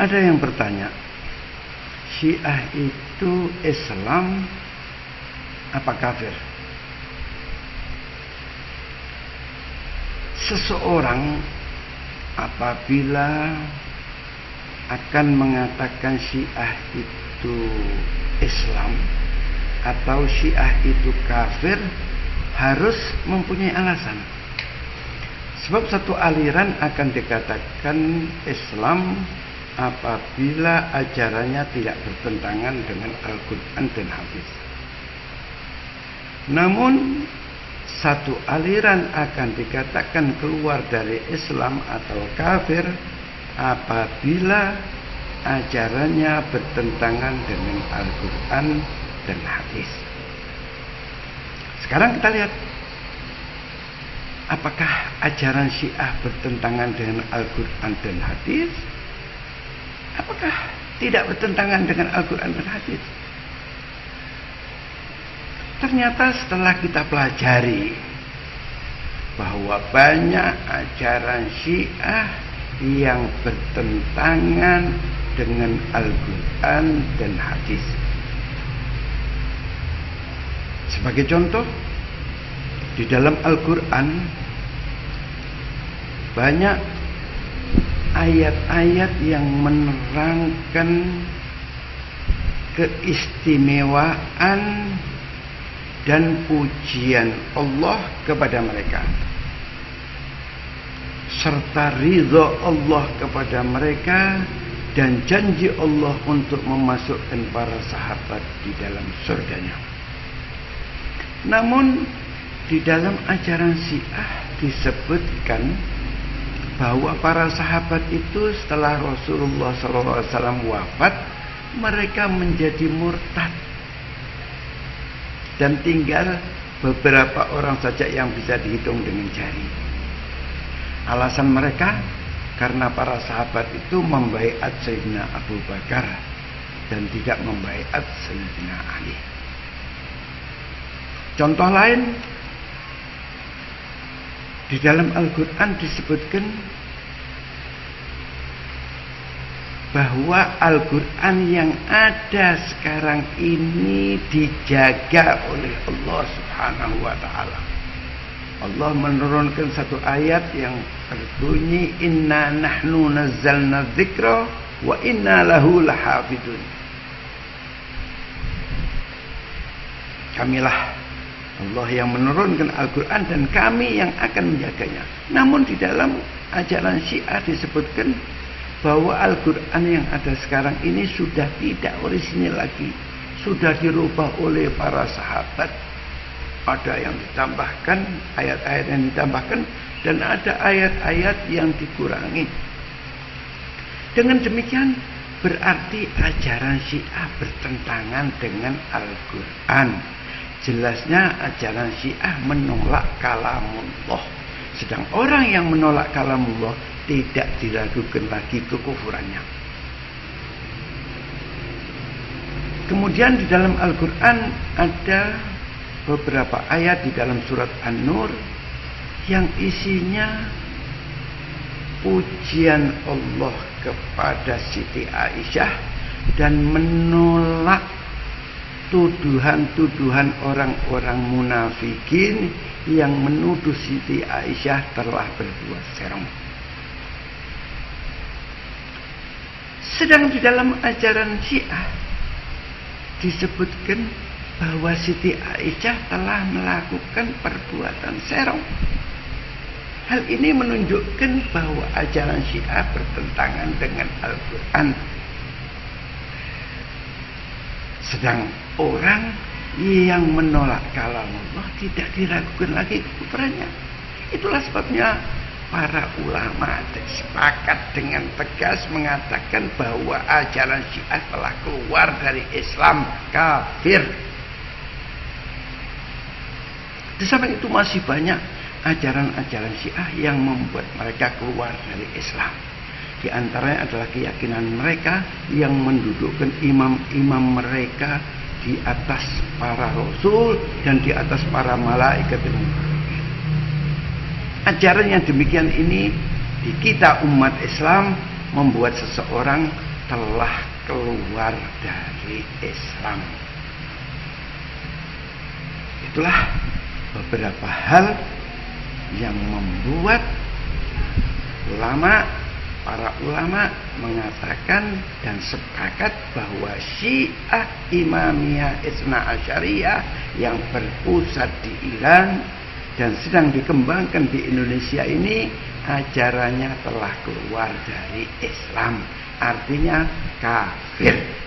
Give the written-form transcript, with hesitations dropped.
Ada yang bertanya, Syiah itu Islam apa kafir? Seseorang apabila akan mengatakan Syiah itu Islam atau Syiah itu kafir harus mempunyai alasan. Sebab satu aliran akan dikatakan Islam apabila ajarannya tidak bertentangan dengan Al-Quran dan hadis. Namun satu aliran akan dikatakan keluar dari Islam atau kafir apabila ajarannya bertentangan dengan Al-Quran dan hadis. Sekarang kita lihat, apakah ajaran Syiah bertentangan dengan Al-Quran dan hadis? Apakah tidak bertentangan dengan Al-Quran dan hadis? Ternyata setelah kita pelajari bahwa banyak ajaran Syiah yang bertentangan dengan Al-Quran dan hadis. Sebagai contoh, di dalam Al-Quran banyak ayat-ayat yang menerangkan keistimewaan dan pujian Allah kepada mereka, serta ridha Allah kepada mereka dan janji Allah untuk memasukkan para sahabat di dalam surganya. Namun di dalam ajaran Syiah disebutkan bahwa para sahabat itu setelah Rasulullah SAW wafat, mereka menjadi murtad dan tinggal beberapa orang saja yang bisa dihitung dengan jari. Alasan mereka karena para sahabat itu membaiat Sayyidina Abu Bakar dan tidak membaiat Sayyidina Ali. Contoh lain, di dalam Al-Quran disebutkan bahwa Al-Quran yang ada sekarang ini dijaga oleh Allah Subhanahu wa ta'ala. Allah menurunkan satu ayat yang berbunyi, Inna nahnu nazzalna dzikra wa inna lahu lahafidun. Kamilah Allah yang menurunkan Al-Quran dan kami yang akan menjaganya. Namun di dalam ajaran Syiah disebutkan bahwa Al-Quran yang ada sekarang ini sudah tidak orisinil lagi, sudah dirubah oleh para sahabat. Ada yang ditambahkan, ayat-ayat yang ditambahkan, dan ada ayat-ayat yang dikurangi. Dengan demikian berarti ajaran Syiah bertentangan dengan Al-Quran. Jelasnya ajaran Syiah menolak kalamullah. Sedang orang yang menolak kalamullah tidak diragukan lagi kekufurannya. Kemudian di dalam Al-Quran ada beberapa ayat di dalam surat An-Nur yang isinya pujian Allah kepada Siti Aisyah dan menolak tuduhan-tuduhan orang-orang munafikin yang menuduh Siti Aisyah telah berbuat serong. Sedang di dalam ajaran Syiah disebutkan bahwa Siti Aisyah telah melakukan perbuatan serong. Hal ini menunjukkan bahwa ajaran Syiah bertentangan dengan Al-Quran. Sedang orang yang menolak kalamullah tidak diragukan lagi kekufurannya. Itulah sebabnya para ulama sepakat dengan tegas mengatakan bahwa ajaran Syiah telah keluar dari Islam, kafir. Di samping itu masih banyak ajaran-ajaran Syiah yang membuat mereka keluar dari Islam. Di antaranya adalah keyakinan mereka yang mendudukkan imam-imam mereka di atas para rasul dan di atas para malaikat. Ajaran yang demikian ini di kita umat Islam membuat seseorang telah keluar dari Islam. Itulah beberapa hal yang membuat para ulama mengatakan dan sepakat bahwa Syiah Imamiyah Itsna Asyariyah yang berpusat di Iran dan sedang dikembangkan di Indonesia ini ajarannya telah keluar dari Islam, artinya kafir.